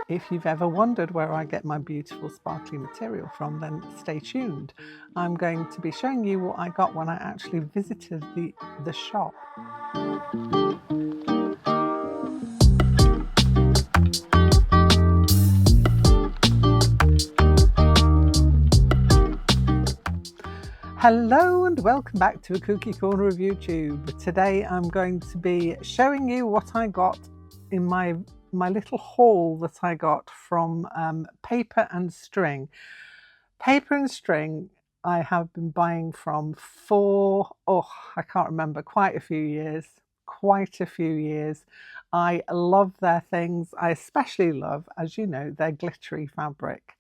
If you've ever wondered where I get my beautiful sparkly material from, then stay tuned. I'm going to be showing you what I got when I actually visited the shop. Hello and welcome back to a Cookie Corner of YouTube. Today I'm going to be showing you what I got in my little haul that I got from Paper and String. Paper and String I have been buying from for, I can't remember, quite a few years. I love their things. I especially love, as you know, their glittery fabric.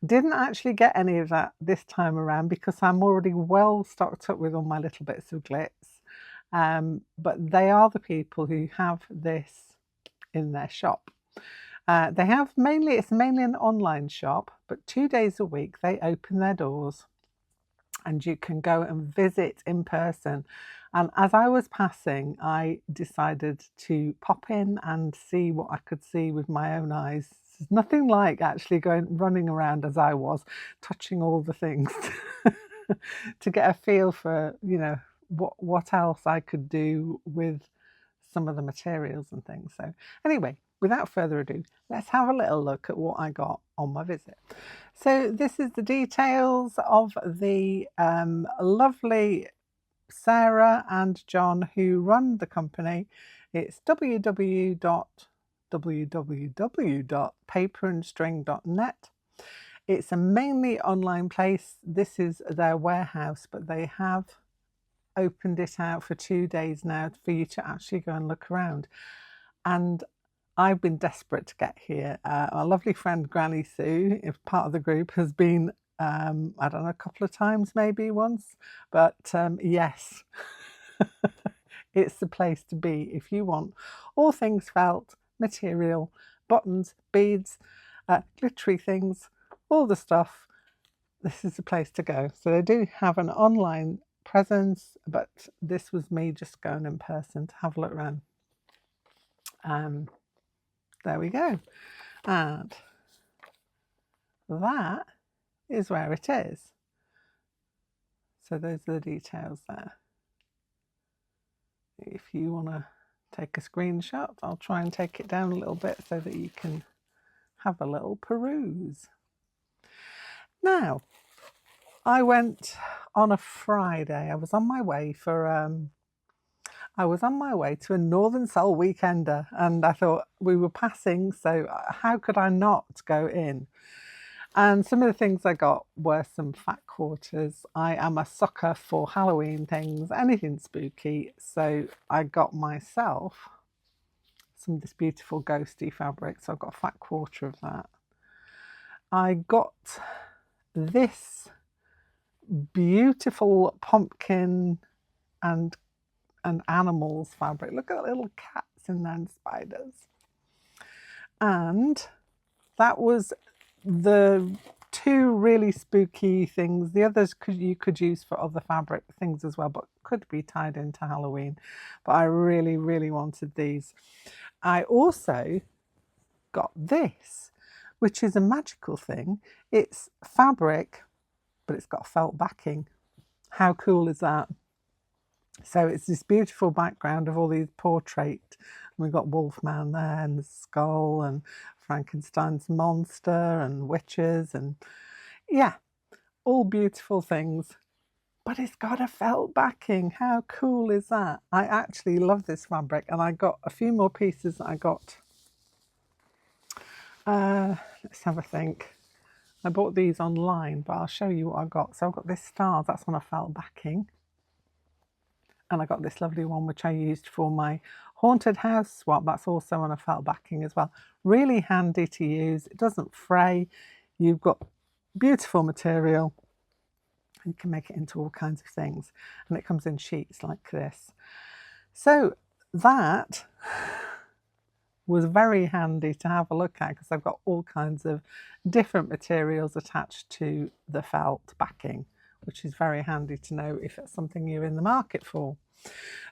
Didn't actually get any of that this time around because I'm already well stocked up with all my little bits of glitz. But they are the people who have this in their shop. It's mainly an online shop, but 2 days a week they open their doors and you can go and visit in person. And as I was passing, I decided to pop in and see what I could see with my own eyes. There's nothing like actually running around as I was, touching all the things to get a feel for, what else I could do with some of the materials and things. So anyway, without further ado, let's have a little look at what I got on my visit. So this is the details of the lovely Sarah and John who run the company. It's www.paperandstring.net. It's a mainly online place. This is their warehouse, but they have opened it out for 2 days now for you to actually go and look around. And I've been desperate to get here. Our lovely friend Granny Sue, if part of the group, has been, I don't know, a couple of times, maybe once, but yes, it's the place to be if you want all things felt, material, buttons, beads, glittery things, all the stuff. This is the place to go. So they do have an online presence, but this was me just going in person to have a look around. There we go, and that is where it is. So those are the details there. If you want to take a screenshot, I'll try and take it down a little bit so that you can have a little peruse. Now, I went on a Friday. I was on my way to a Northern Soul weekender, and I thought we were passing, so how could I not go in? And some of the things I got were some fat quarters. I am a sucker for Halloween things, anything spooky, so I got myself some of this beautiful ghosty fabric, so I've got a fat quarter of that. I got this beautiful pumpkin and animals fabric. Look at the little cats in there and spiders. And that was the two really spooky things. The others you could use for other fabric things as well, but could be tied into Halloween. But I really, really wanted these. I also got this, which is a magical thing. It's fabric, but it's got felt backing. How cool is that? So it's this beautiful background of all these portraits. We've got Wolfman there and the skull and Frankenstein's monster and witches and yeah, all beautiful things. But it's got a felt backing. How cool is that? I actually love this fabric, and I got a few more pieces that I got. Let's have a think. I bought these online, but I'll show you what I got. So I've got this stars, that's on a felt backing. And I got this lovely one which I used for my haunted house swap. That's also on a felt backing as well. Really handy to use. It doesn't fray. You've got beautiful material. You can make it into all kinds of things. And it comes in sheets like this. So that was very handy to have a look at because I've got all kinds of different materials attached to the felt backing, which is very handy to know if it's something you're in the market for.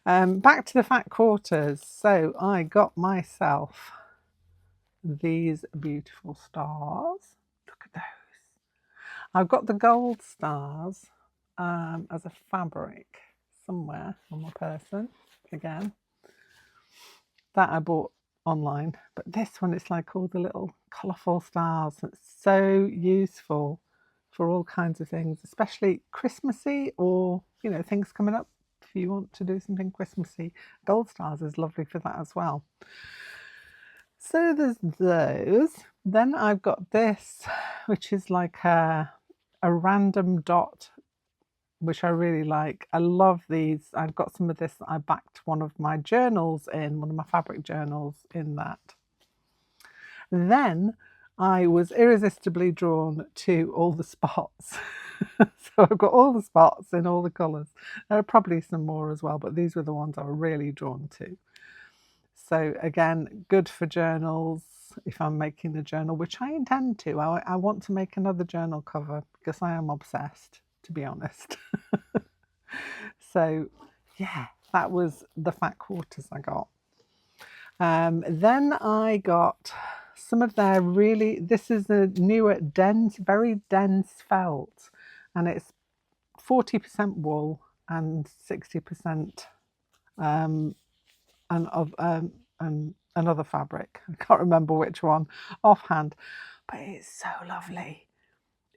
Back to the fat quarters. So I got myself these beautiful stars. Look at those. I've got the gold stars as a fabric somewhere on my person again. That I bought online, but this one, it's like all the little colourful stars. It's so useful for all kinds of things, especially Christmassy, or things coming up. If you want to do something Christmassy, gold stars is lovely for that as well. So there's those. Then I've got this, which is like a random dot, which I really like. I love these. I've got some of this. I backed one of my journals in, one of my fabric journals in that. Then I was irresistibly drawn to all the spots. So I've got all the spots in all the colours. There are probably some more as well, but these were the ones I was really drawn to. So again, good for journals if I'm making a journal, which I intend to. I want to make another journal cover because I am obsessed, to be honest. So yeah, that was the fat quarters I got. Then I got some of their this is the newer dense, very dense felt, and it's 40% wool and 60% another fabric. I can't remember which one offhand, but it's so lovely.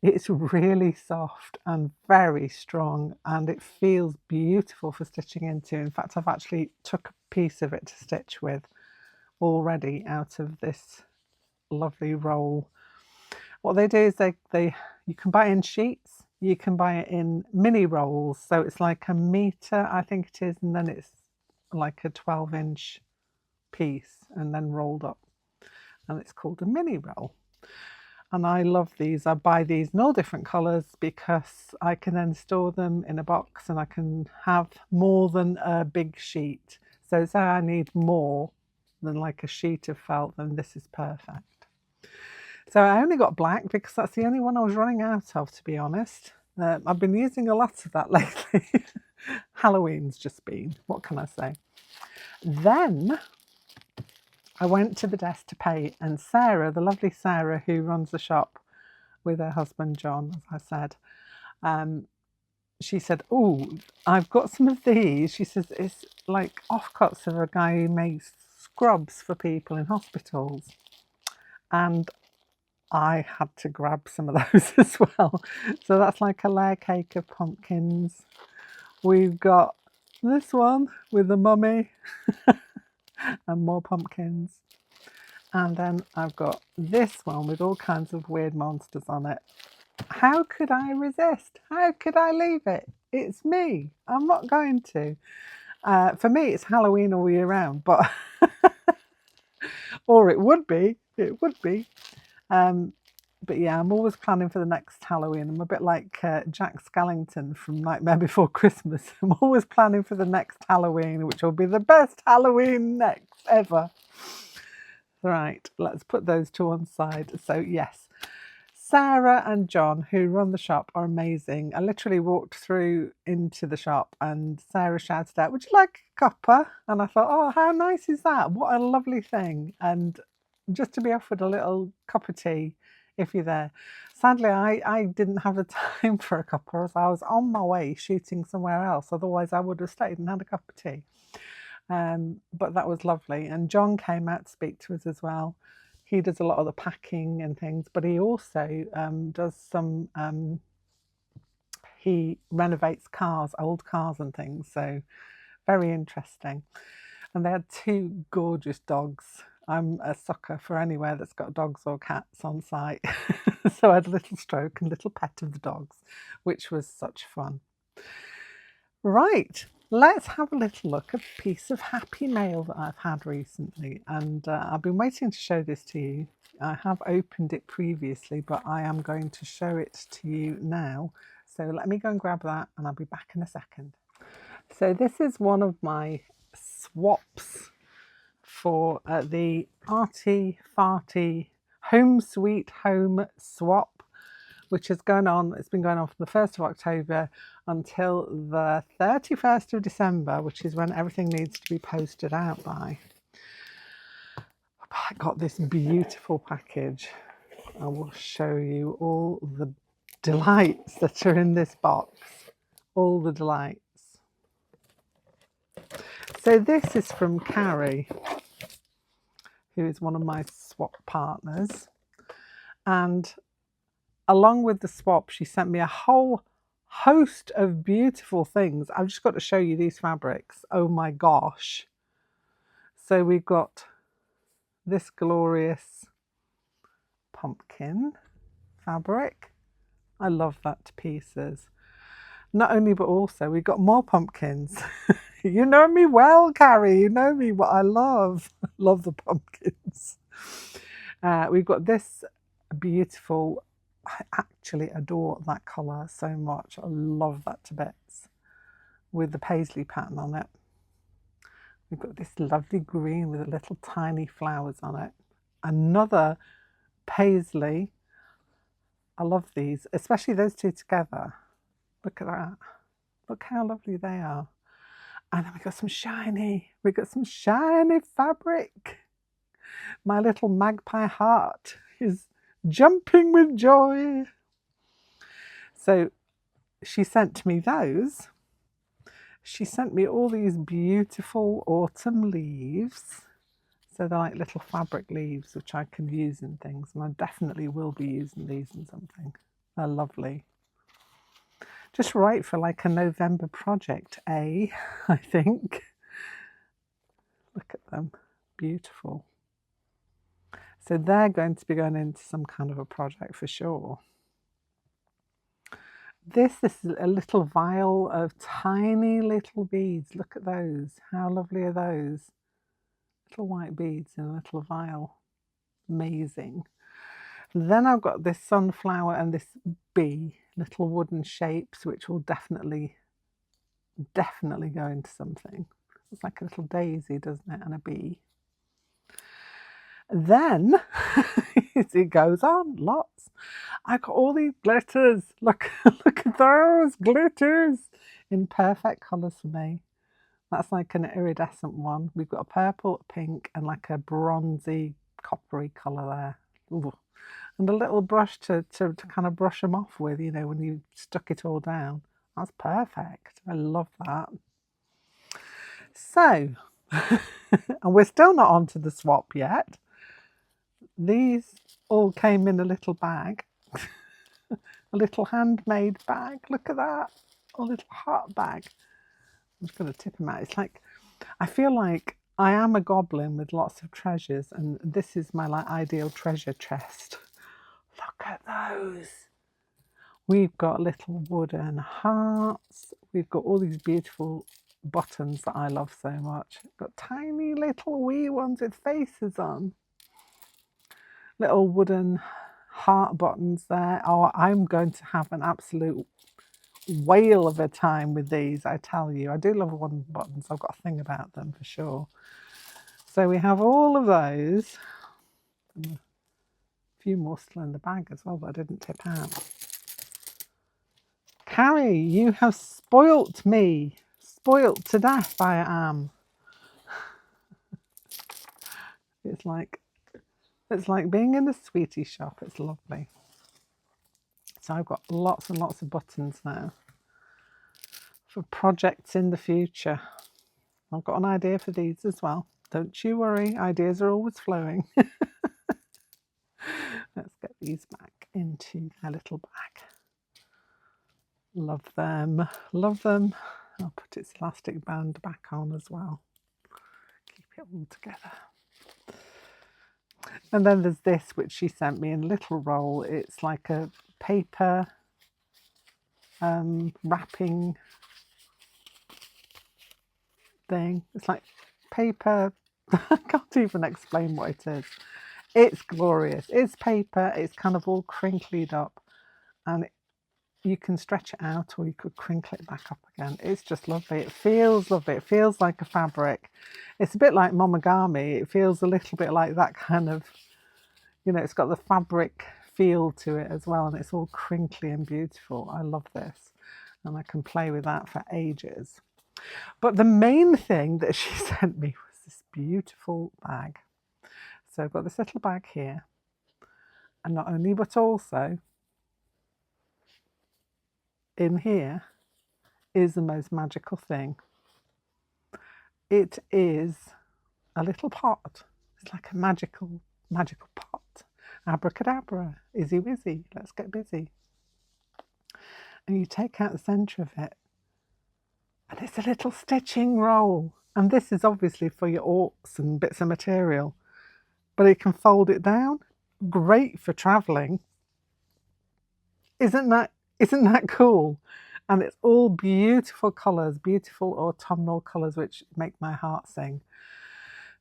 It's really soft and very strong, and it feels beautiful for stitching into. In fact, I've actually took a piece of it to stitch with already out of this lovely roll. What they do is you can buy it in sheets, you can buy it in mini rolls, so it's like a meter, I think it is, and then it's like a 12-inch piece and then rolled up, and it's called a mini roll. And I love these. I buy these in all different colours because I can then store them in a box and I can have more than a big sheet. So say I need more than like a sheet of felt, then this is perfect. So I only got black because that's the only one I was running out of, to be honest. I've been using a lot of that lately. Halloween's just been, what can I say? Then I went to the desk to pay, and Sarah, the lovely Sarah who runs the shop with her husband John, as I said, she said, "Oh, I've got some of these." She says it's like offcuts of a guy who makes scrubs for people in hospitals, and I had to grab some of those as well. So that's like a layer cake of pumpkins. We've got this one with the mummy and more pumpkins. And then I've got this one with all kinds of weird monsters on it. How could I resist? How could I leave it? It's me. I'm not going to. For me, it's Halloween all year round, but or it would be. It would be. But yeah, I'm always planning for the next Halloween. I'm a bit like Jack Skellington from Nightmare Before Christmas. I'm always planning for the next Halloween, which will be the best Halloween next ever. Right, let's put those to one side. So yes, Sarah and John, who run the shop, are amazing. I literally walked through into the shop and Sarah shouted out, "Would you like a cuppa?" And I thought, oh, how nice is that? What a lovely thing. And just to be offered a little cup of tea if you're there. Sadly, I didn't have the time for a cuppa as I was on my way shooting somewhere else. Otherwise, I would have stayed and had a cup of tea. But that was lovely. And John came out to speak to us as well. He does a lot of the packing and things, but he also does some, he renovates cars, old cars and things. So very interesting. And they had two gorgeous dogs. I'm a sucker for anywhere that's got dogs or cats on site. So I had a little stroke and little pet of the dogs, which was such fun. Right, let's have a little look at a piece of happy mail that I've had recently. And I've been waiting to show this to you. I have opened it previously, but I am going to show it to you now. So let me go and grab that and I'll be back in a second. So this is one of my swaps for the Arty Farty Home Sweet Home swap, which has gone on, it's been going on from the 1st of October until the 31st of December, which is when everything needs to be posted out by. I got this beautiful package. I will show you all the delights that are in this box. All the delights. So this is from Carrie, who is one of my swap partners. And along with the swap, she sent me a whole host of beautiful things. I've just got to show you these fabrics. Oh my gosh. So we've got this glorious pumpkin fabric. I love that to pieces. Not only, but also we've got more pumpkins. You know me well, Carrie. You know me what I love. Love the pumpkins. We've got this beautiful, I actually adore that colour so much. I love that to bits with the paisley pattern on it. We've got this lovely green with little tiny flowers on it. Another paisley. I love these, especially those two together. Look at that. Look how lovely they are. And then we got some shiny fabric. My little magpie heart is jumping with joy. So she sent me those. She sent me all these beautiful autumn leaves. So they're like little fabric leaves, which I can use in things. And I definitely will be using these in something. They're lovely. Just right for like a November project, I think. Look at them. Beautiful. So they're going to be going into some kind of a project for sure. This is a little vial of tiny little beads. Look at those. How lovely are those? Little white beads in a little vial. Amazing. Then I've got this sunflower and this bee, little wooden shapes, which will definitely go into something. It's like a little daisy, doesn't it? And a bee. Then it goes on, lots. I got all these glitters. Look at those glitters in perfect colours for me. That's like an iridescent one. We've got a purple, pink, and like a bronzy, coppery colour there. Ooh. And a little brush to kind of brush them off with, you know, when you stuck it all down. That's perfect. I love that. So, and we're still not onto the swap yet. These all came in a little bag. A little handmade bag. Look at that. A little heart bag. I'm just going to tip them out. It's like, I feel like I am a goblin with lots of treasures, and this is my like ideal treasure chest. Look at those. We've got little wooden hearts. We've got all these beautiful buttons that I love so much. We've got tiny little wee ones with faces on. Little wooden heart buttons there. Oh, I'm going to have an absolute whale of a time with these, I tell you. I do love wooden buttons. I've got a thing about them for sure. So we have all of those. And a few more still in the bag as well that I didn't tip out. Carrie, you have spoilt me. Spoilt to death I am. It's like being in a sweetie shop. It's lovely. So I've got lots and lots of buttons now for projects in the future. I've got an idea for these as well. Don't you worry, ideas are always flowing. Let's get these back into their little bag. Love them, love them. I'll put its elastic band back on as well. Keep it all together. And then there's this, which she sent me in a little roll. It's like a paper wrapping thing. It's like paper. I can't even explain what it is. It's glorious. It's paper. It's kind of all crinkled up, and you can stretch it out or you could crinkle it back up again. It's just lovely. It feels lovely. It feels like a fabric. It's a bit like momogami. It feels a little bit like that kind of, you know, it's got the fabric feel to it as well, and it's all crinkly and beautiful. I love this, and I can play with that for ages. But the main thing that she sent me was this beautiful bag. So I've got this little bag here, and not only but also in here is the most magical thing. It is a little pot. It's like a magical pot. Abracadabra, izzy wizzy, let's get busy. And you take out the centre of it, and it's a little stitching roll. And this is obviously for your orts and bits of material, but it can fold it down. Great for travelling. Isn't that cool? And it's all beautiful colours, beautiful autumnal colours, which make my heart sing.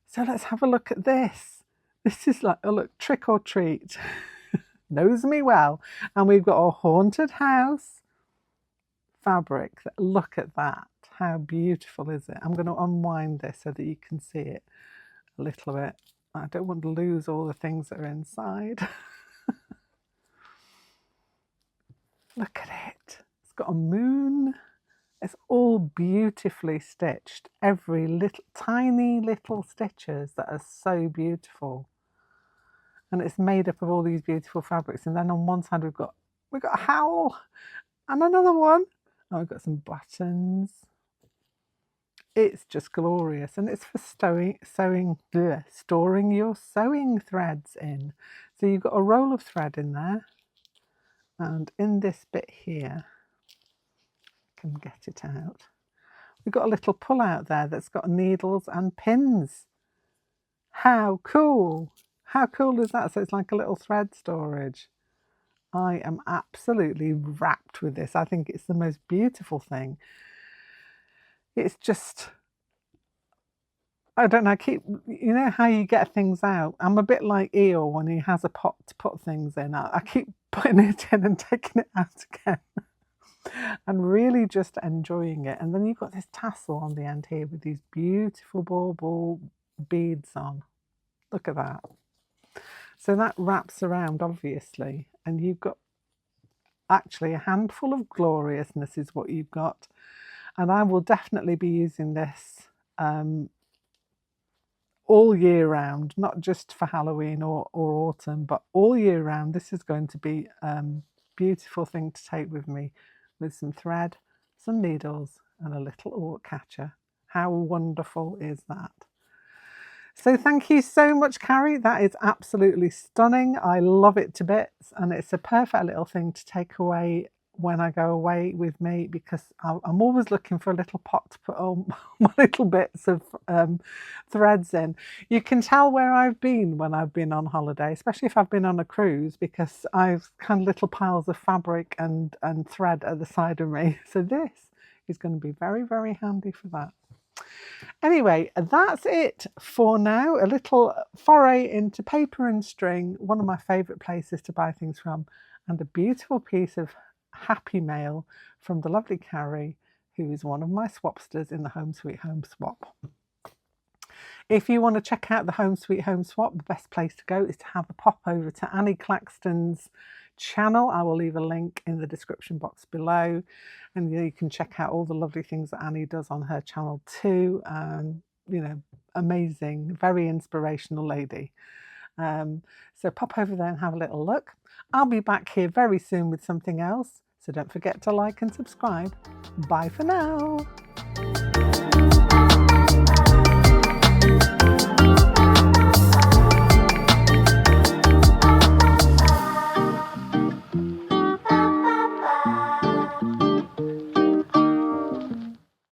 So let's have a look at this. This is like, oh look, trick or treat. Knows me well. And we've got a haunted house fabric. Look at that. How beautiful is it? I'm going to unwind this so that you can see it a little bit. I don't want to lose all the things that are inside. Look at it. It's got a moon. It's all beautifully stitched. Every little, tiny little stitches that are so beautiful. And it's made up of all these beautiful fabrics. And then on one side we've got a howl and another one. Oh, we've got some buttons. It's just glorious, and it's for storing your sewing threads in. So you've got a roll of thread in there, and in this bit here, I can get it out. We've got a little pull out there that's got needles and pins. How cool! How cool is that? So it's like a little thread storage. I am absolutely wrapped with this. I think it's the most beautiful thing. It's just, I don't know, you know how you get things out? I'm a bit like Eeyore when he has a pot to put things in. I keep putting it in and taking it out again and really just enjoying it. And then you've got this tassel on the end here with these beautiful bauble beads on. Look at that. So that wraps around, obviously, and you've got actually a handful of gloriousness is what you've got. And I will definitely be using this all year round, not just for Halloween or autumn, but all year round. This is going to be a beautiful thing to take with me, with some thread, some needles, and a little ort catcher. How wonderful is that? So thank you so much, Carrie. That is absolutely stunning. I love it to bits, and it's a perfect little thing to take away when I go away with me, because I'm always looking for a little pot to put all my little bits of threads in. You can tell where I've been when I've been on holiday, especially if I've been on a cruise, because I've kind of little piles of fabric and thread at the side of me. So this is going to be very, very handy for that. Anyway, that's it for now. A little foray into paper and string, one of my favourite places to buy things from, and a beautiful piece of happy mail from the lovely Carrie, who is one of my swapsters in the Home Sweet Home Swap. If you want to check out the Home Sweet Home Swap, the best place to go is to have a pop over to Annie Claxton's channel. I will leave a link in the description box below, and you can check out all the lovely things that Annie does on her channel too. You know, amazing, very inspirational lady. So pop over there and have a little look. I'll be back here very soon with something else, so don't forget to like and subscribe. Bye for now.